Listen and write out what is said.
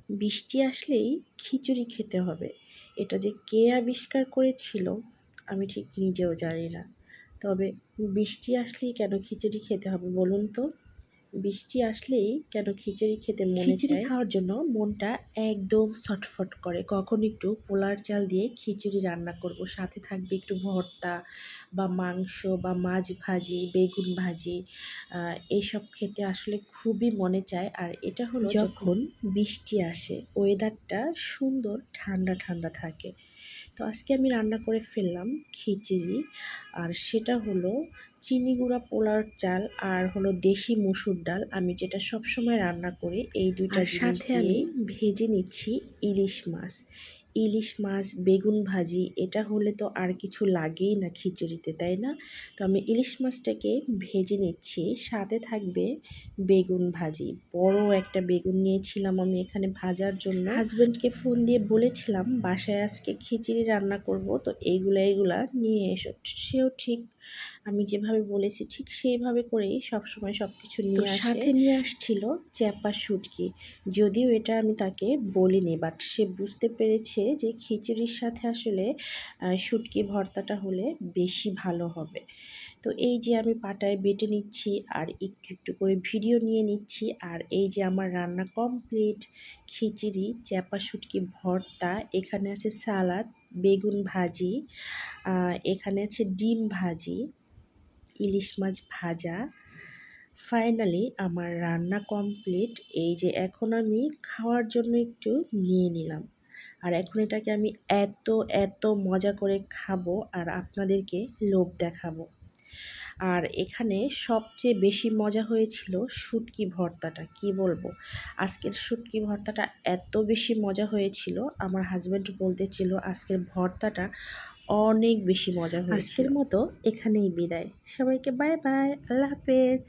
বৃষ্টি আসলেই খিচুড়ি খেতে হবে। এটা যে কে আবিষ্কার করেছিল আমি ঠিক নিজেও জানি না। তবে বৃষ্টি আসলেই কেন খিচুড়ি খেতে হবে বলুন তো? বৃষ্টি আসলেই কেন খিচুড়ি খেতে মনে খিচুড়ি চায়? খাওয়ার জন্য মনটা একদম ছটফট করে। কখন একটু পোলার চাল দিয়ে খিচুড়ি রান্না করব। সাথে থাকবে একটু ভর্তা বা মাংস বা মাছ ভাজি, বেগুন ভাজি। এইসব খেতে আসলে খুবই মনে চায়। আর এটা হলো যখন বৃষ্টি আসে, ওয়েদারটা সুন্দর ঠান্ডা, ঠান্ডা থাকে। তো আজকে আমি রান্না করে ফেললাম খিচুড়ি। আর সেটা হলো চিনি গুঁড়া পোলার চাল আর হলো দেশি মসুর ডাল। আমি যেটা সবসময় রান্না করি এই ২ টা জিনিস সাথে আমি ভেজে নিচ্ছি ইলিশ মাছ। ইলিশ মাছ, বেগুন ভাজি এটা হলে তো আর কিছু লাগেই না খিচুড়িতে, তাই না? তো আমি ইলিশ মাছটাকে ভেজে নিচ্ছি। সাথে থাকবে বেগুন ভাজি। বড় একটা বেগুন নিয়েছিলাম আমি এখানে ভাজার জন্য। হাসব্যান্ডকে ফোন দিয়ে বলেছিলাম বাসায় আজকে খিচুড়ি রান্না করব, তো এইগুলা নিয়ে এসো। সেও ঠিক আমি যেভাবে বলেছি ঠিক সেইভাবে করেই সবসময় সবকিছু নিয়ে আসে। সাথে নিয়ে আসছিল চ্যাপা শুটকি। যদিও এটা আমি তাকে বলিনি, বাট সে বুঝতে পেরেছে যে খিচুড়ির সাথে আসলে শুটকি ভর্তাটা হলে বেশি ভালো হবে। তো এই যে আমি পাটায় বেটে নিচ্ছি আর একটু একটু করে ভিডিও নিয়ে নিচ্ছি। আর এই যে আমার রান্না কমপ্লিট। খিচুড়ি, চ্যাপা শুটকি ভর্তা, এখানে আছে সালাদ, বেগুন ভাজি, এখানে আছে ডিম ভাজি, ইলিশ মাছ ভাজা। ফাইনালি আমার রান্না কমপ্লিট। এই যে এখন আমি খাওয়ার জন্য একটু নিয়ে নিলাম। আর এখন এটাকে আমি এত মজা করে খাবো আর আপনাদেরকে লোভ দেখাবো। আর এখানে সবচেয়ে বেশি মজা হয়েছিল শুটকি ভর্তাটা। কি বলবো? আজকের শুটকি ভর্তাটা এত বেশি মজা হয়েছিল, আমার হাসব্যান্ড বলতেছিল আজকের ভর্তাটা অনেক বেশি মজা হয়েছিল। আজকের মতো এখানেই বিদায়। সবাইকে বাই বাই। আল্লাহ হাফেজ।